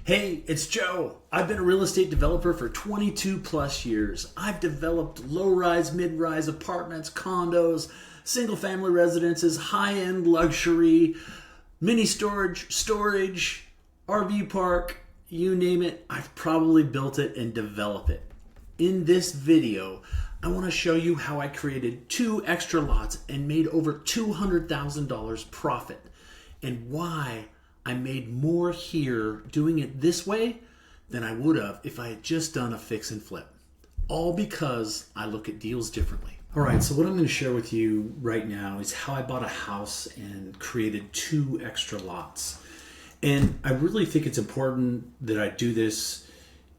Hey, it's Joe. I've been a real estate developer for 22 plus years. I've developed low-rise, mid-rise apartments, condos, single-family residences, high-end luxury, mini storage, RV park, you name it. I've probably built it and developed it. In this video, I want to show you how I created 2 extra lots and made over $200,000 profit, and why I made more here doing it this way than I would have if I had just done a fix and flip. All because I look at deals differently. All right, so what I'm going to share with you right now is how I bought a house and created 2 extra lots. And I really think it's important that I do this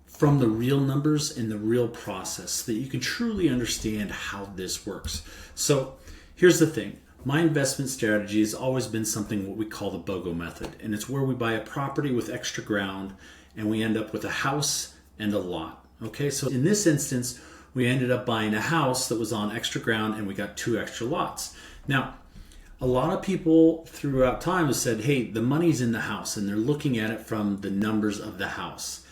from the real numbers and the real process so that you can truly understand how this works. So here's the thing. My investment strategy has always been something what we call the BOGO method, and it's where we buy a property with extra ground and we end up with a house and a lot. Okay, so in this instance, we ended up buying a house that was on extra ground and we got 2 extra lots. Now, a lot of people throughout time have said, hey, the money's in the house, and they're looking at it from the numbers of the house.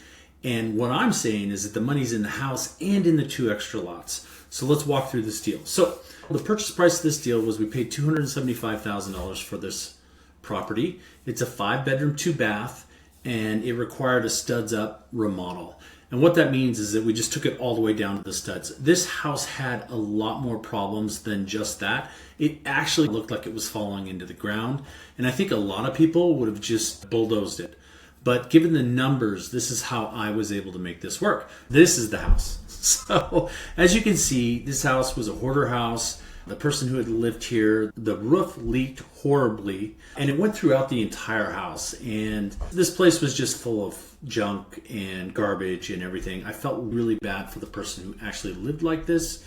And what I'm saying is that the money's in the house and in the 2 extra lots. So let's walk through this deal. So the purchase price of this deal was we paid $275,000 for this property. It's a 5-bedroom, 2-bath, and it required a studs up remodel. And what that means is that we just took it all the way down to the studs. This house had a lot more problems than just that. It actually looked like it was falling into the ground. And I think a lot of people would have just bulldozed it. But given the numbers, this is how I was able to make this work. This is the house. So as you can see, this house was a hoarder house. The person who had lived here, the roof leaked horribly, and it went throughout the entire house. And this place was just full of junk and garbage and everything. I felt really bad for the person who actually lived like this.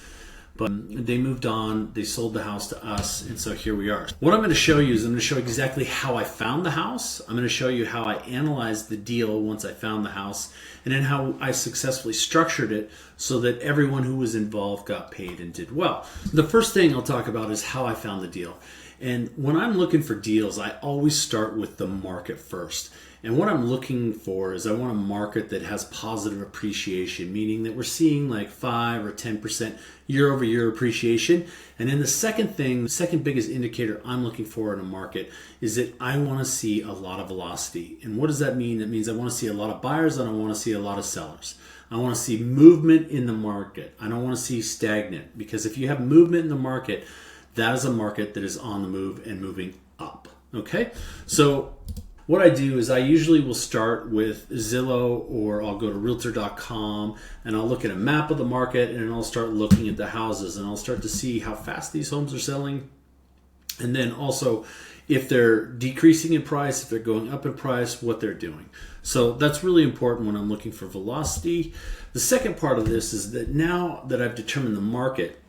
But they moved on, they sold the house to us, and so here we are. What I'm going to show you is I'm going to show exactly how I found the house. I'm going to show you how I analyzed the deal once I found the house, and then how I successfully structured it so that everyone who was involved got paid and did well. The first thing I'll talk about is how I found the deal. And when I'm looking for deals, I always start with the market first. And what I'm looking for is I want a market that has positive appreciation, meaning that we're seeing like 5 or 10% year over year appreciation. And then the second thing, the second biggest indicator I'm looking for in a market is that I want to see a lot of velocity. And what does that mean? That means I want to see a lot of buyers and I want to see a lot of sellers. I want to see movement in the market. I don't want to see stagnant, because if you have movement in the market, that is a market that is on the move and moving up. Okay? So what I do is I usually will start with Zillow, or I'll go to Realtor.com and I'll look at a map of the market, and I'll start looking at the houses, and I'll start to see how fast these homes are selling. And then also if they're decreasing in price, if they're going up in price, what they're doing. So that's really important when I'm looking for velocity. The second part of this is that now that I've determined the market,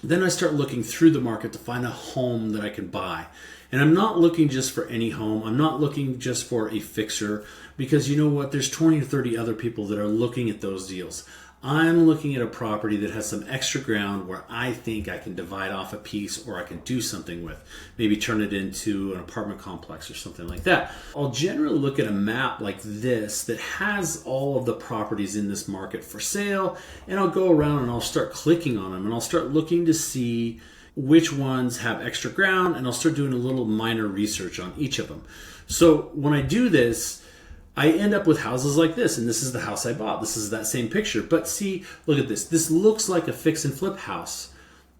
then I start looking through the market to find a home that I can buy. And I'm not looking just for any home. I'm not looking just for a fixer, because you know what? There's 20 or 30 other people that are looking at those deals. I'm looking at a property that has some extra ground where I think I can divide off a piece, or I can do something with. Maybe turn it into an apartment complex or something like that. I'll generally look at a map like this that has all of the properties in this market for sale, and I'll go around and I'll start clicking on them, and I'll start looking to see which ones have extra ground, and I'll start doing a little minor research on each of them. So when I do this, I end up with houses like this, and this is the house I bought. This is that same picture. But see, look at this. This looks like a fix and flip house,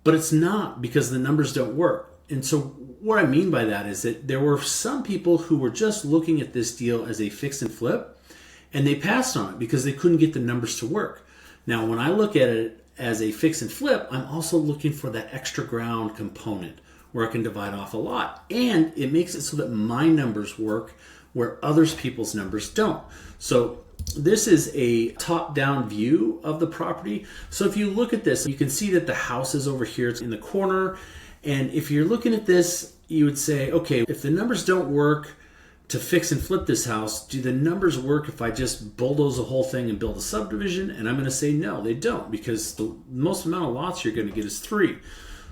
but it's not, because the numbers don't work. And so what I mean by that is that there were some people who were just looking at this deal as a fix and flip, and they passed on it because they couldn't get the numbers to work. Now, when I look at it as a fix and flip, I'm also looking for that extra ground component where I can divide off a lot. And it makes it so that my numbers work where other people's numbers don't. So this is a top-down view of the property. So if you look at this, you can see that the house is over here. It's in the corner. And if you're looking at this, you would say, okay, if the numbers don't work to fix and flip this house, do the numbers work if I just bulldoze the whole thing and build a subdivision? And I'm going to say no, they don't, because the most amount of lots you're going to get is 3.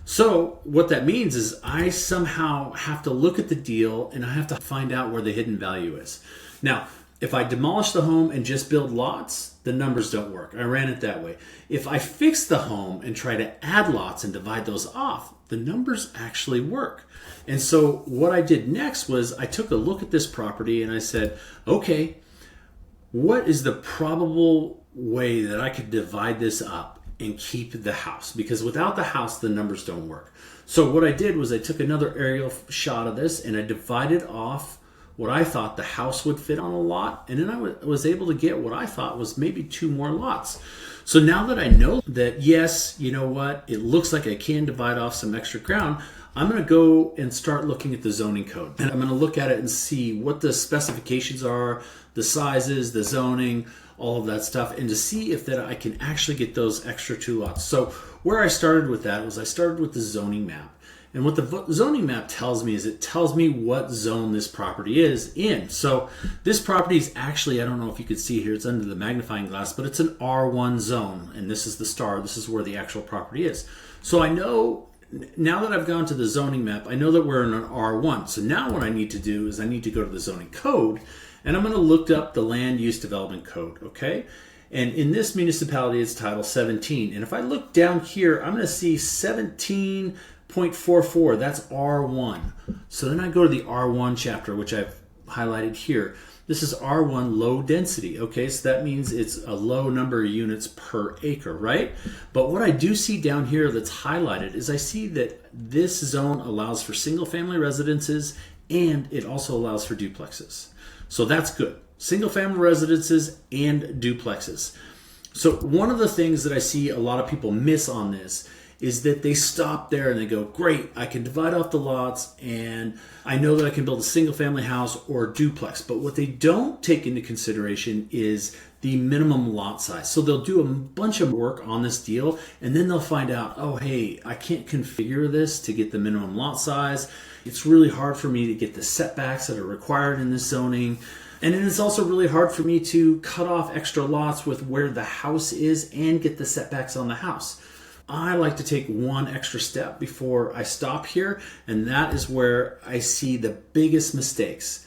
So what that means is I somehow have to look at the deal and I have to find out where the hidden value is. Now, If I demolish the home and just build lots, the numbers don't work. I ran it that way. If I fix the home and try to add lots and divide those off, the numbers actually work. And so what I did next was I took a look at this property and I said, okay, what is the probable way that I could divide this up and keep the house? Because without the house, the numbers don't work. So what I did was I took another aerial shot of this and I divided off what I thought the house would fit on a lot. And then I was able to get what I thought was maybe 2 more lots. So now that I know that, yes, you know what, it looks like I can divide off some extra ground, I'm going to go and start looking at the zoning code. And I'm going to look at it and see what the specifications are, the sizes, the zoning, all of that stuff, and to see if that I can actually get those extra 2 lots. So where I started with that was I started with the zoning map. And what the zoning map tells me is it tells me what zone this property is in. So this property is actually, I don't know if you could see here, it's under the magnifying glass, but it's an R1 zone. And this is the star. This is where the actual property is. So I know, now that I've gone to the zoning map, I know that we're in an R1. So now what I need to do is I need to go to the zoning code, and I'm going to look up the land use development code, okay? And in this municipality, it's Title 17. And if I look down here, I'm going to see 17.44, that's R1. So then I go to the R1 chapter, which I've highlighted here. This is R1 low density, okay? So that means it's a low number of units per acre, right? But what I do see down here that's highlighted is I see that this zone allows for single family residences and it also allows for duplexes. So that's good. Single family residences and duplexes. So one of the things that I see a lot of people miss on this is that they stop there and they go, great, I can divide off the lots and I know that I can build a single family house or a duplex. But what they don't take into consideration is the minimum lot size. So they'll do a bunch of work on this deal and then they'll find out, oh, hey, I can't configure this to get the minimum lot size. It's really hard for me to get the setbacks that are required in this zoning. And then it's also really hard for me to cut off extra lots with where the house is and get the setbacks on the house. I like to take one extra step before I stop here, and that is where I see the biggest mistakes.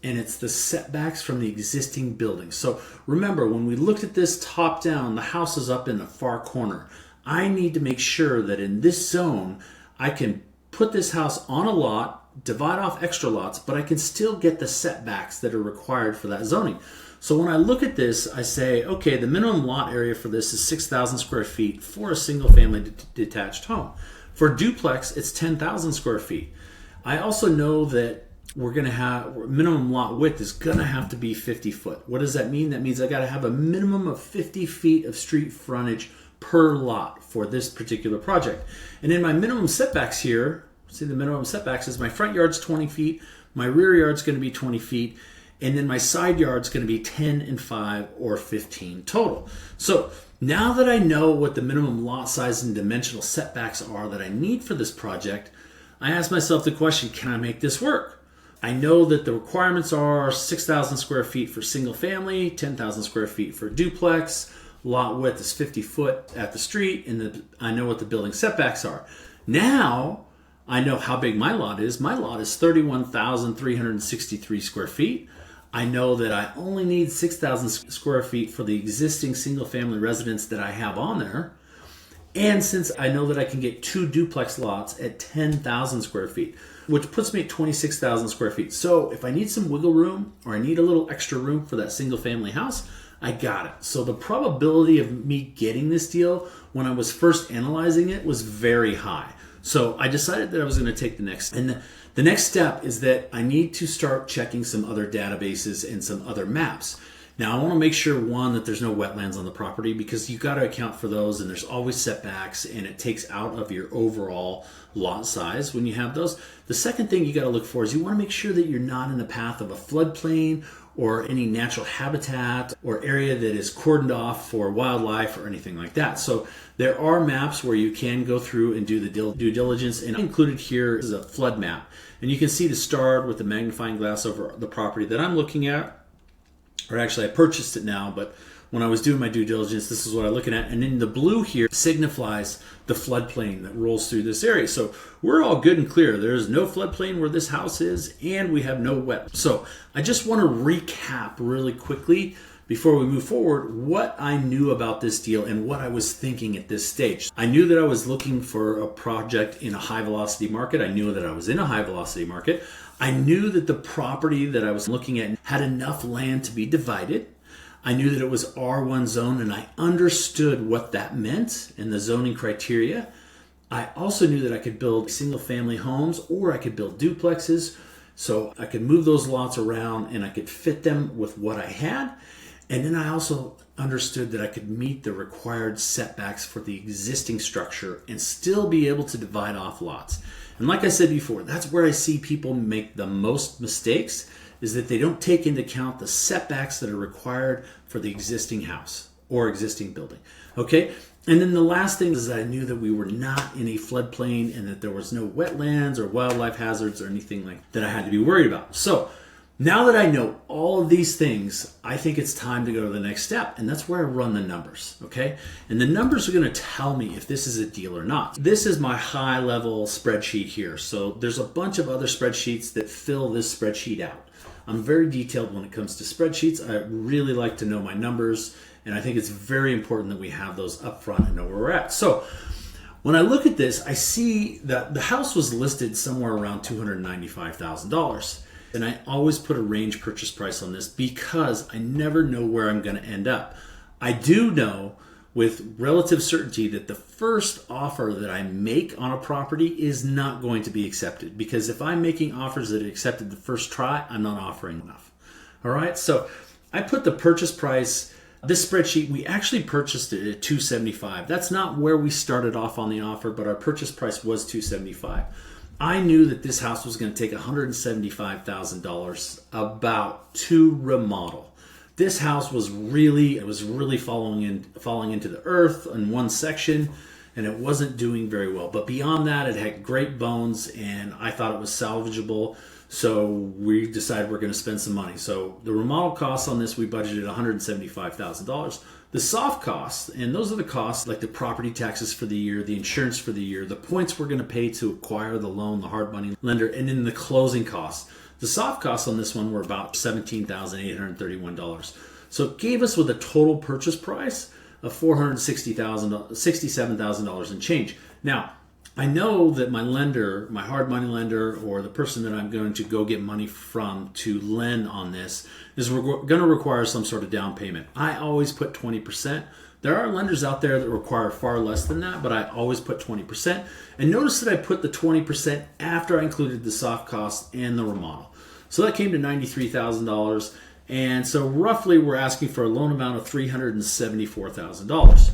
And it's the setbacks from the existing building. So remember, when we looked at this top down, the house is up in the far corner. I need to make sure that in this zone, I can put this house on a lot, divide off extra lots, but I can still get the setbacks that are required for that zoning. So when I look at this, I say, okay, the minimum lot area for this is 6,000 square feet for a single family detached home. For duplex, it's 10,000 square feet. I also know that we're going to have minimum lot width is going to have to be 50 foot. What does that mean? That means I got to have a minimum of 50 feet of street frontage per lot for this particular project. And in my minimum setbacks here, see the minimum setbacks is my front yard's 20 feet, my rear yard's going to be 20 feet, and then my side yard's going to be 10 and 5 or 15 total. So now that I know what the minimum lot size and dimensional setbacks are that I need for this project, I ask myself the question, can I make this work? I know that the requirements are 6,000 square feet for single family, 10,000 square feet for duplex, lot width is 50 foot at the street, and I know what the building setbacks are. Now I know how big my lot is. My lot is 31,363 square feet. I know that I only need 6,000 square feet for the existing single family residence that I have on there. And since I know that I can get 2 duplex lots at 10,000 square feet, which puts me at 26,000 square feet. So if I need some wiggle room or I need a little extra room for that single family house, I got it. So the probability of me getting this deal when I was first analyzing it was very high. So I decided that I was going to take the next. And the next step is that I need to start checking some other databases and some other maps. Now, I want to make sure, one, that there's no wetlands on the property because you've got to account for those, and there's always setbacks, and it takes out of your overall lot size when you have those. The second thing you got to look for is you want to make sure that you're not in the path of a floodplain or any natural habitat or area that is cordoned off for wildlife or anything like that. So there are maps where you can go through and do the due diligence, and included here is a flood map. And you can see the star with the magnifying glass over the property that I'm looking at. or actually I purchased it now, but when I was doing my due diligence, this is what I'm looking at. And in the blue here signifies the floodplain that rolls through this area. So we're all good and clear. There is no floodplain where this house is, and we have no wet. So I just want to recap really quickly before we move forward what I knew about this deal and what I was thinking at this stage. I knew that I was looking for a project in a high velocity market. I knew that I was in a high velocity market. I knew that the property that I was looking at had enough land to be divided. I knew that it was R1 zone, and I understood what that meant and the zoning criteria. I also knew that I could build single family homes, or I could build duplexes. So I could move those lots around and I could fit them with what I had. And then I also understood that I could meet the required setbacks for the existing structure and still be able to divide off lots. And like I said before, that's where I see people make the most mistakes, is that they don't take into account the setbacks that are required for the existing house or existing building. Okay? And then the last thing is that I knew that we were not in a floodplain and that there was no wetlands or wildlife hazards or anything like that I had to be worried about. So now that I know all of these things, I think it's time to go to the next step, and that's where I run the numbers, okay? And the numbers are going to tell me if this is a deal or not. This is my high-level spreadsheet here. So there's a bunch of other spreadsheets that fill this spreadsheet out. I'm very detailed when it comes to spreadsheets. I really like to know my numbers, and I think it's very important that we have those up front and know where we're at. So when I look at this, I see that the house was listed somewhere around $295,000. And I always put a range purchase price on this because I never know where I'm going to end up. I do know with relative certainty that the first offer that I make on a property is not going to be accepted, because if I'm making offers that are accepted the first try, I'm not offering enough. All right, so I put the purchase price. This spreadsheet, we actually purchased it at $275. That's not where we started off on the offer, but our purchase price was $275. I knew that this house was going to take $175,000 about to remodel. This house was really falling into the earth in one section, and it wasn't doing very well. But beyond that, it had great bones, and I thought it was salvageable. So we decided we're going to spend some money. So the remodel costs on this, we budgeted $175,000. The soft costs, and those are the costs like the property taxes for the year, the insurance for the year, the points we're going to pay to acquire the loan, the hard money lender, and then the closing costs. The soft costs on this one were about $17,831. So it gave us with a total purchase price of $67,000 and change. Now, I know that my lender, my hard money lender, or the person that I'm going to go get money from to lend on this is going to require some sort of down payment. I always put 20%. There are lenders out there that require far less than that, but I always put 20%. And notice that I put the 20% after I included the soft costs and the remodel. So that came to $93,000. And so roughly we're asking for a loan amount of $374,000.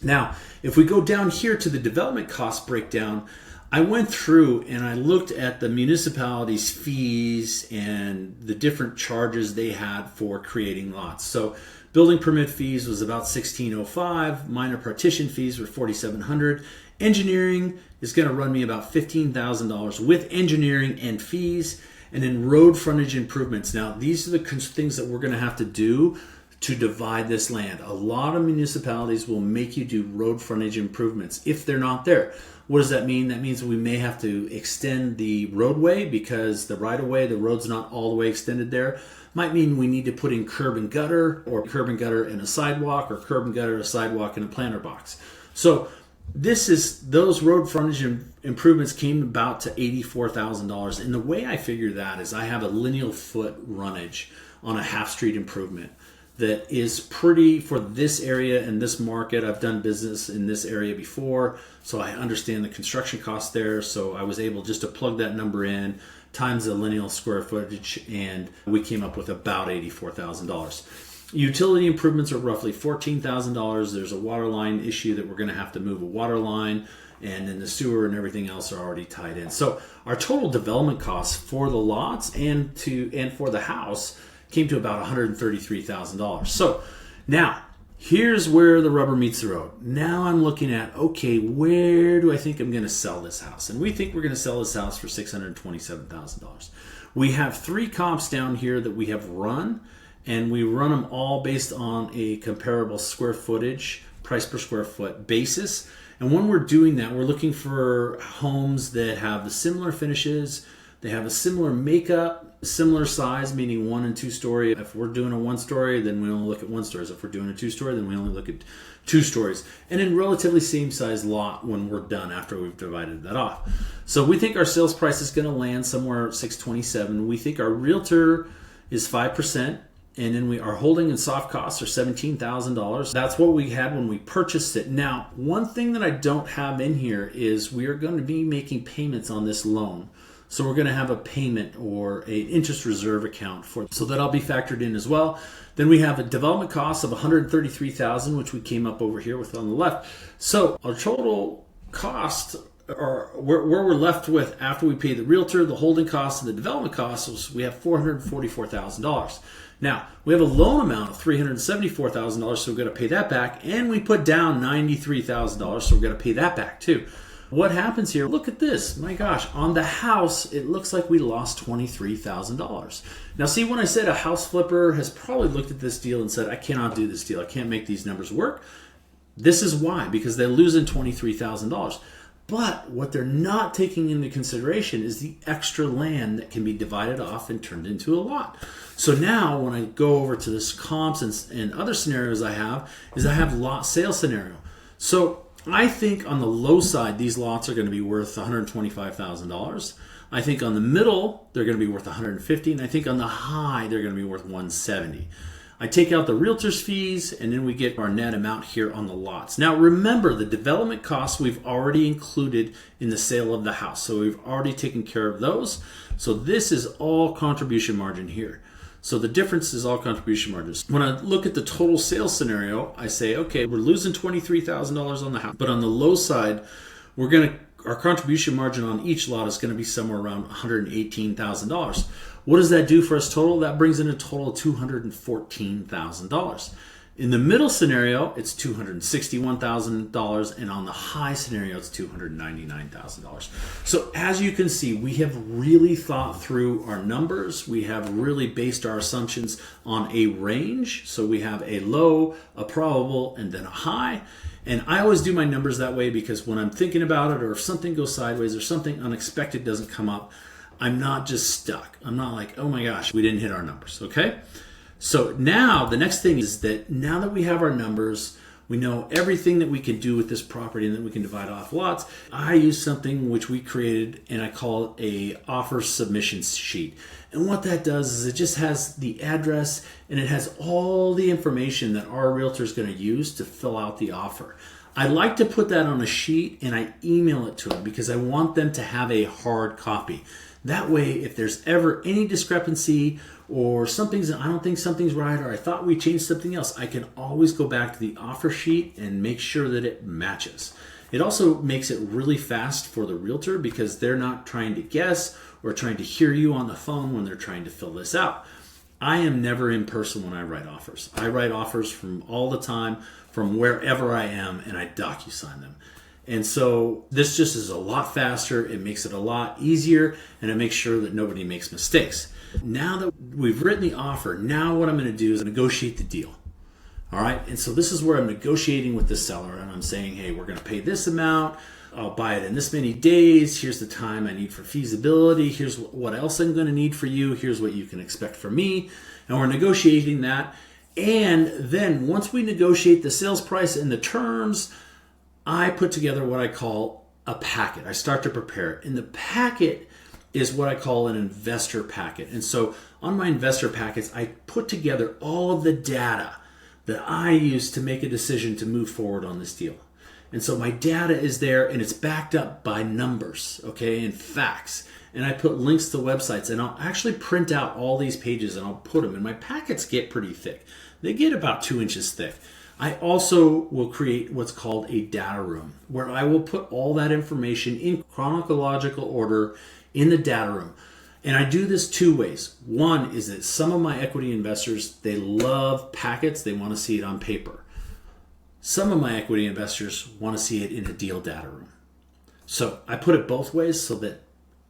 Now, if we go down here to the development cost breakdown, I went through and I looked at the municipality's fees and the different charges they had for creating lots. So building permit fees was about $1,605. Minor partition fees were $4,700. Engineering is going to run me about $15,000 with engineering and fees. And then road frontage improvements. Now, these are the things that we're going to have to do to divide this land. A lot of municipalities will make you do road frontage improvements if they're not there. What does that mean? That means we may have to extend the roadway because the right-of-way, the road's not all the way extended there. Might mean we need to put in curb and gutter, or curb and gutter and a sidewalk, or curb and gutter, a sidewalk, and a planter box. So those road frontage improvements came about to $84,000. And the way I figure that is I have a lineal foot runnage on a half street improvement that is pretty for this area and this market. I've done business in this area before, so I understand the construction costs there. So I was able just to plug that number in, times the lineal square footage, and we came up with about $84,000. Utility improvements are roughly $14,000. There's a water line issue that we're going to have to move a water line, and then the sewer and everything else are already tied in. So our total development costs for the lots and for the house came to about $133,000. So now, here's where the rubber meets the road. Now I'm looking at, okay, where do I think I'm going to sell this house? And we think we're going to sell this house for $627,000. We have 3 comps down here that we have run, and we run them all based on a comparable square footage, price per square foot basis. And when we're doing that, we're looking for homes that have similar finishes, they have a similar makeup, similar size, meaning 1 and 2 story. If we're doing a 1 story, then we only look at 1 stories. If we're doing a 2 story, then we only look at 2 stories. And in relatively same size lot when we're done after we've divided that off. So we think our sales price is going to land somewhere at 627. We think our realtor is 5%. And then our holding and soft costs are $17,000. That's what we had when we purchased it. Now, one thing that I don't have in here is we are going to be making payments on this loan. So we're going to have a payment or an interest reserve account for it. So that'll be factored in as well. Then we have a development cost of $133,000, which we came up over here with on the left. So our total cost, or where we're left with after we pay the realtor, the holding costs, and the development costs, we have $444,000. Now, we have a loan amount of $374,000, so we've got to pay that back. And we put down $93,000, so we've got to pay that back too. What happens here? Look at this. My gosh, on the house, it looks like we lost $23,000. Now, see, when I said a house flipper has probably looked at this deal and said, I cannot do this deal. I can't make these numbers work. This is why, because they're losing $23,000. But what they're not taking into consideration is the extra land that can be divided off and turned into a lot. So now when I go over to this comps and other scenarios I have lot sale scenario. So I think on the low side, these lots are going to be worth $125,000. I think on the middle, they're going to be worth $150,000. And I think on the high, they're going to be worth $170,000. I take out the realtor's fees, and then we get our net amount here on the lots. Now remember, the development costs we've already included in the sale of the house. So we've already taken care of those. So this is all contribution margin here. So the difference is all contribution margins. When I look at the total sales scenario, I say, okay, we're losing $23,000 on the house, but on the low side, our contribution margin on each lot is going to be somewhere around $118,000. What does that do for us total? That brings in a total of $214,000. In the middle scenario, it's $261,000, and on the high scenario, it's $299,000. So as you can see, we have really thought through our numbers. We have really based our assumptions on a range. So we have a low, a probable, and then a high. And I always do my numbers that way because when I'm thinking about it, or if something goes sideways or something unexpected doesn't come up, I'm not just stuck. I'm not like, oh my gosh, we didn't hit our numbers, okay? So now the next thing is that now that we have our numbers, we know everything that we can do with this property and that we can divide off lots. I use something which we created and I call it a offer submission sheet. And what that does is it just has the address and it has all the information that our realtor is going to use to fill out the offer. I like to put that on a sheet and I email it to them because I want them to have a hard copy. That way, if there's ever any discrepancy or I don't think something's right, or I thought we changed something else, I can always go back to the offer sheet and make sure that it matches. It also makes it really fast for the realtor because they're not trying to guess or trying to hear you on the phone when they're trying to fill this out. I am never in person when I write offers. I write offers from all the time, from wherever I am, and I DocuSign them. And so this just is a lot faster, it makes it a lot easier, and it makes sure that nobody makes mistakes. Now that we've written the offer, now what I'm going to do is negotiate the deal. All right, and so this is where I'm negotiating with the seller, and I'm saying, hey, we're going to pay this amount, I'll buy it in this many days, here's the time I need for feasibility, here's what else I'm going to need for you, here's what you can expect from me, and we're negotiating that. And then once we negotiate the sales price and the terms, I put together what I call a packet. I start to prepare it. And the packet is what I call an investor packet. And so on my investor packets, I put together all of the data that I use to make a decision to move forward on this deal. And so my data is there and it's backed up by numbers, okay, and facts. And I put links to websites and I'll actually print out all these pages and I'll put them. And my packets get pretty thick. They get about 2 inches thick. I also will create what's called a data room where I will put all that information in chronological order in the data room. And I do this 2 ways. One is that some of my equity investors, they love packets. They want to see it on paper. Some of my equity investors want to see it in a deal data room. So I put it both ways so that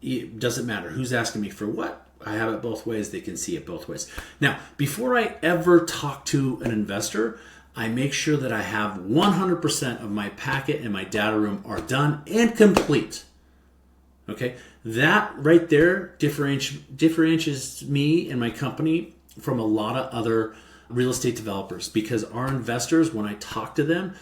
it doesn't matter who's asking me for what. I have it both ways. They can see it both ways. Now, before I ever talk to an investor, I make sure that I have 100% of my packet and my data room are done and complete. Okay, that right there differentiates me and my company from a lot of other real estate developers, because our investors, when I talk to them,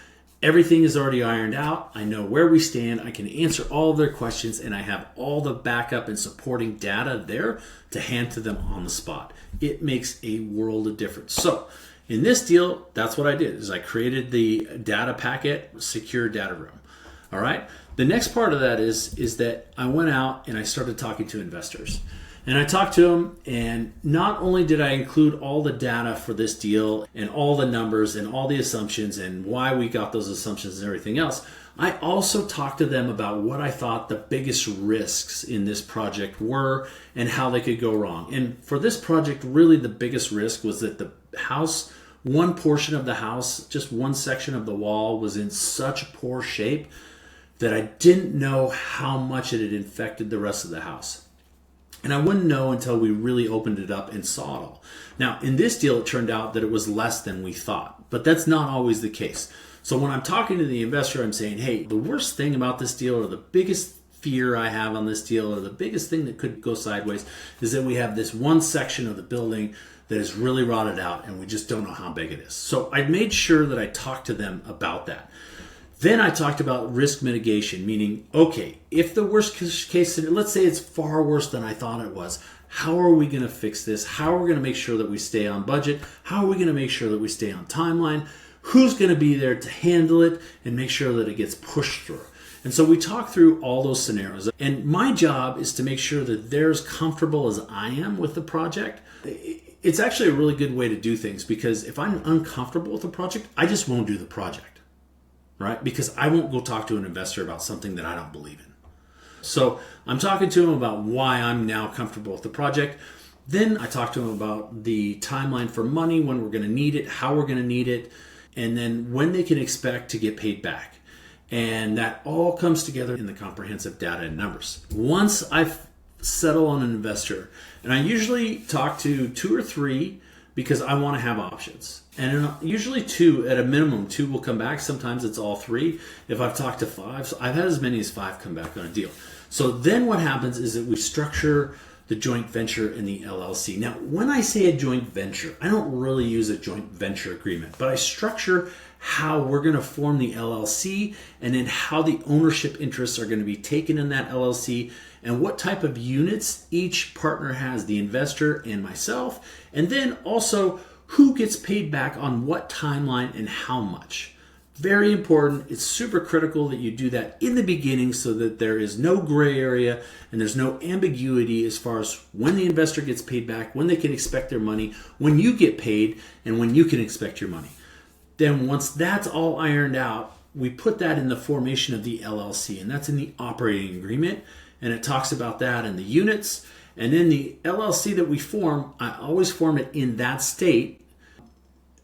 everything is already ironed out. I know where we stand. I can answer all of their questions, and I have all the backup and supporting data there to hand to them on the spot. It makes a world of difference. So in this deal, that's what I did, is I created the data packet, secure data room. All right. The next part of that is that I went out and I started talking to investors. And I talked to them, and not only did I include all the data for this deal and all the numbers and all the assumptions and why we got those assumptions and everything else, I also talked to them about what I thought the biggest risks in this project were and how they could go wrong. And for this project, really the biggest risk was that the house, one portion of the house, just one section of the wall, was in such poor shape that I didn't know how much it had infected the rest of the house. And I wouldn't know until we really opened it up and saw it all. Now, in this deal, it turned out that it was less than we thought, but that's not always the case. So when I'm talking to the investor, I'm saying, hey, the worst thing about this deal, or the biggest fear I have on this deal, or the biggest thing that could go sideways, is that we have this one section of the building that is really rotted out and we just don't know how big it is. So I made sure that I talked to them about that. Then I talked about risk mitigation, meaning, okay, if the worst case scenario, let's say it's far worse than I thought it was, how are we going to fix this? How are we going to make sure that we stay on budget? How are we going to make sure that we stay on timeline? Who's going to be there to handle it and make sure that it gets pushed through? And so we talked through all those scenarios. And my job is to make sure that they're as comfortable as I am with the project. It's actually a really good way to do things, because if I'm uncomfortable with the project, I just won't do the project. Right? Because I won't go talk to an investor about something that I don't believe in. So I'm talking to him about why I'm now comfortable with the project. Then I talk to him about the timeline for money, when we're going to need it, how we're going to need it, and then when they can expect to get paid back. And that all comes together in the comprehensive data and numbers. Once I settle on an investor, and I usually talk to 2 or 3, because I want to have options. And usually 2, at a minimum, 2 will come back. Sometimes it's all 3. If I've talked to 5, so I've had as many as 5 come back on a deal. So then what happens is that we structure the joint venture in the LLC. Now, when I say a joint venture, I don't really use a joint venture agreement, but I structure how we're going to form the LLC, and then how the ownership interests are going to be taken in that LLC, and what type of units each partner has, the investor and myself, and then also who gets paid back on what timeline and how much. Very important. It's super critical that you do that in the beginning, so that there is no gray area and there's no ambiguity as far as when the investor gets paid back, when they can expect their money, when you get paid, and when you can expect your money. Then once that's all ironed out, we put that in the formation of the LLC, and that's in the operating agreement, and it talks about that in the units. And then the LLC that we form, I always form it in that state,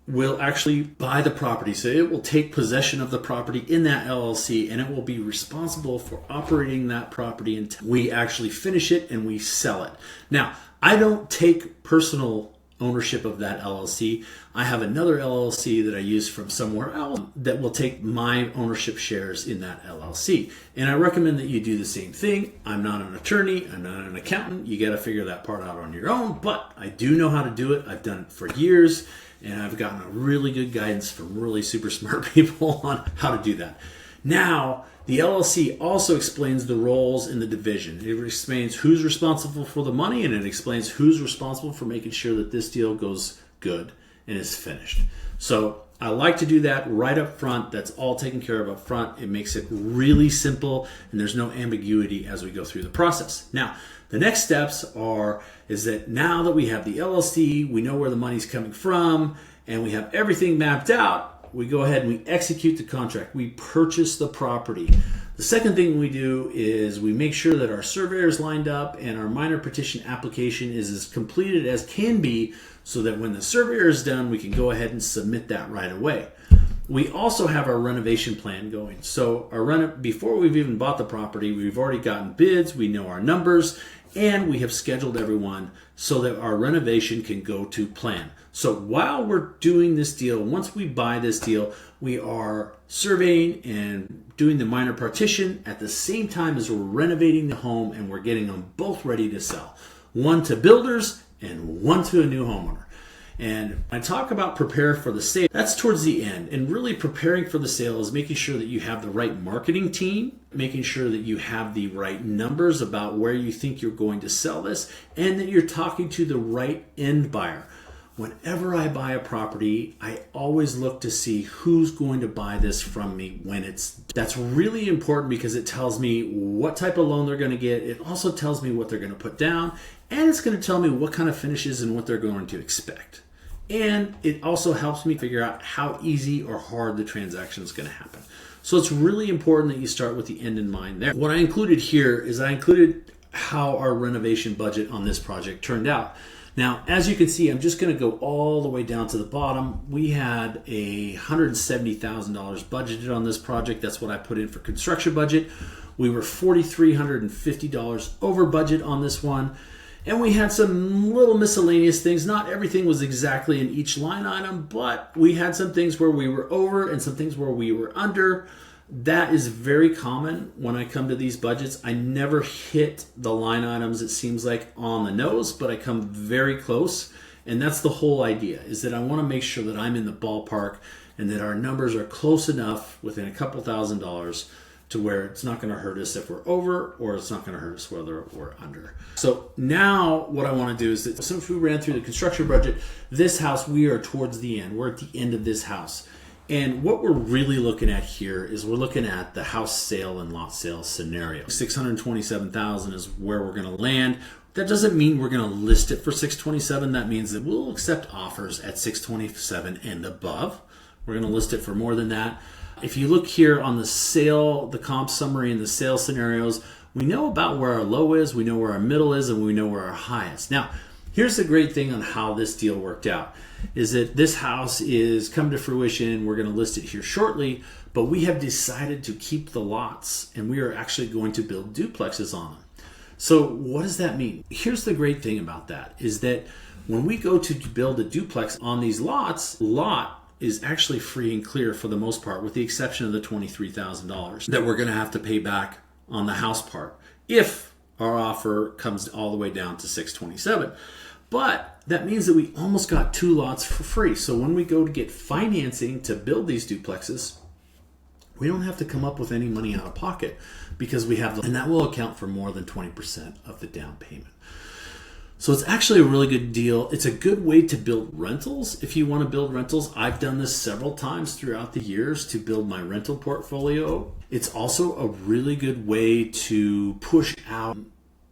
will actually buy the property. So it will take possession of the property in that LLC, and it will be responsible for operating that property until we actually finish it and we sell it. Now, I don't take personal ownership of that LLC. I have another LLC that I use from somewhere else that will take my ownership shares in that LLC. And I recommend that you do the same thing. I'm not an attorney. I'm not an accountant. You got to figure that part out on your own, but I do know how to do it. I've done it for years, and I've gotten a really good guidance from really super smart people on how to do that. Now, the LLC also explains the roles in the division. It explains who's responsible for the money, and it explains who's responsible for making sure that this deal goes good and is finished. So I like to do that right up front. That's all taken care of up front. It makes it really simple, and there's no ambiguity as we go through the process. Now, the next steps is that now that we have the LLC, we know where the money's coming from, and we have everything mapped out, we go ahead and we execute the contract. We purchase the property. The second thing we do is we make sure that our surveyor is lined up and our minor petition application is as completed as can be, so that when the surveyor is done, we can go ahead and submit that right away. We also have our renovation plan going. So before we've even bought the property, we've already gotten bids, we know our numbers, and we have scheduled everyone so that our renovation can go to plan. So while we're doing this deal, once we buy this deal, we are surveying and doing the minor partition at the same time as we're renovating the home, and we're getting them both ready to sell. One to builders and one to a new homeowner. And I talk about prepare for the sale. That's towards the end. And really preparing for the sale is making sure that you have the right marketing team, making sure that you have the right numbers about where you think you're going to sell this, and that you're talking to the right end buyer. Whenever I buy a property, I always look to see who's going to buy this from me that's really important because it tells me what type of loan they're going to get. It also tells me what they're going to put down, and it's going to tell me what kind of finishes and what they're going to expect. And it also helps me figure out how easy or hard the transaction is going to happen. So it's really important that you start with the end in mind there. What I included here is I included how our renovation budget on this project turned out. Now, as you can see, I'm just going to go all the way down to the bottom. We had a $170,000 budgeted on this project. That's what I put in for construction budget. We were $4,350 over budget on this one. And we had some little miscellaneous things. Not everything was exactly in each line item, but we had some things where we were over and some things where we were under. That is very common when I come to these budgets. I never hit the line items, it seems like, on the nose, but I come very close. And that's the whole idea, is that I want to make sure that I'm in the ballpark and that our numbers are close enough within a couple $1,000s to where it's not going to hurt us if we're over, or it's not going to hurt us whether we're under. So now what I want to do is that since we ran through the construction budget, this house, we are towards the end. We're at the end of this house. And what we're really looking at here is we're looking at the house sale and lot sale scenario. $627,000 is where we're going to land. That doesn't mean we're going to list it for $627,000. That means that we'll accept offers at $627,000 and above. We're going to list it for more than that. If you look here on the sale, the comp summary and the sale scenarios, we know about where our low is, we know where our middle is, and we know where our high is. Now, here's the great thing on how this deal worked out, is that this house is come to fruition. We're going to list it here shortly, but we have decided to keep the lots, and we are actually going to build duplexes on them. So what does that mean? Here's the great thing about that, is that when we go to build a duplex on these lots, lot is actually free and clear for the most part, with the exception of the $23,000 that we're going to have to pay back on the house part if our offer comes all the way down to $627,000. But that means that we almost got 2 lots for free. So when we go to get financing to build these duplexes, we don't have to come up with any money out of pocket because we have, and that will account for more than 20% of the down payment. So it's actually a really good deal. It's a good way to build rentals if you want to build rentals. I've done this several times throughout the years to build my rental portfolio. It's also a really good way to push out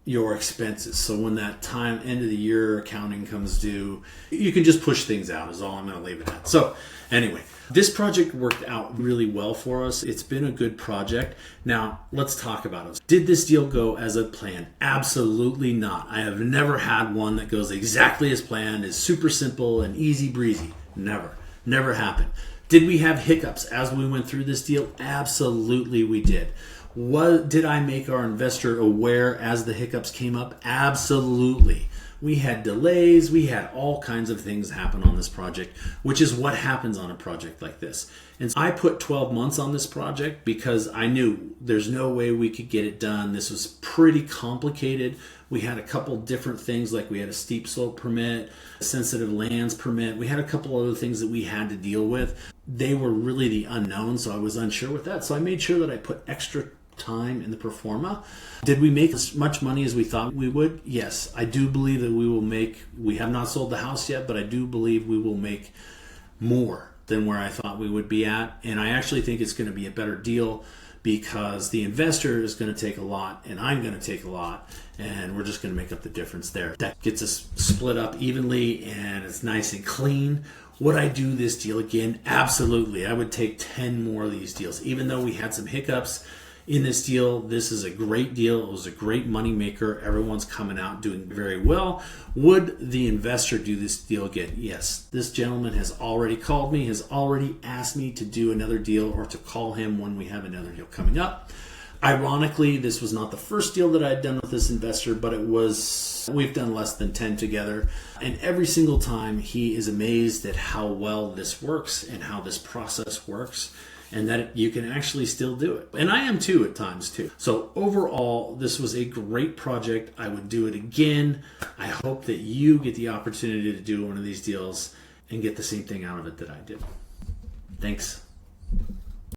your expenses. So when that time, end of the year accounting comes due, you can just push things out is all I'm going to leave it at. So anyway, this project worked out really well for us. It's been a good project. Now let's talk about it. Did this deal go as a plan? Absolutely not. I have never had one that goes exactly as planned, is super simple and easy breezy. Never happened. Did we have hiccups as we went through this deal? Absolutely we did. Did I make our investor aware as the hiccups came up? Absolutely. We had delays. We had all kinds of things happen on this project, which is what happens on a project like this. And so I put 12 months on this project because I knew there's no way we could get it done. This was pretty complicated. We had a couple different things, like we had a steep slope permit, a sensitive lands permit. We had a couple other things that we had to deal with. They were really the unknown, so I was unsure with that. So I made sure that I put extra time in the pro forma. Did we make as much money as we thought we would? Yes, I do believe that we will make, we have not sold the house yet, but I do believe we will make more than where I thought we would be at. And I actually think it's going to be a better deal because the investor is going to take a lot and I'm going to take a lot, and we're just going to make up the difference there. That gets us split up evenly and it's nice and clean. Would I do this deal again? Absolutely. I would take 10 more of these deals. Even though we had some hiccups in this deal. This is a great deal. It was a great money maker. Everyone's coming out doing very well. Would the investor do this deal again? Yes. This gentleman has already called me, has already asked me to do another deal or to call him when we have another deal coming up. Ironically, this was not the first deal that I had done with this investor, but we've done less than 10 together. And every single time he is amazed at how well this works and how this process works and that you can actually still do it. And I am too at times too. So overall, this was a great project. I would do it again. I hope that you get the opportunity to do one of these deals and get the same thing out of it that I did. Thanks.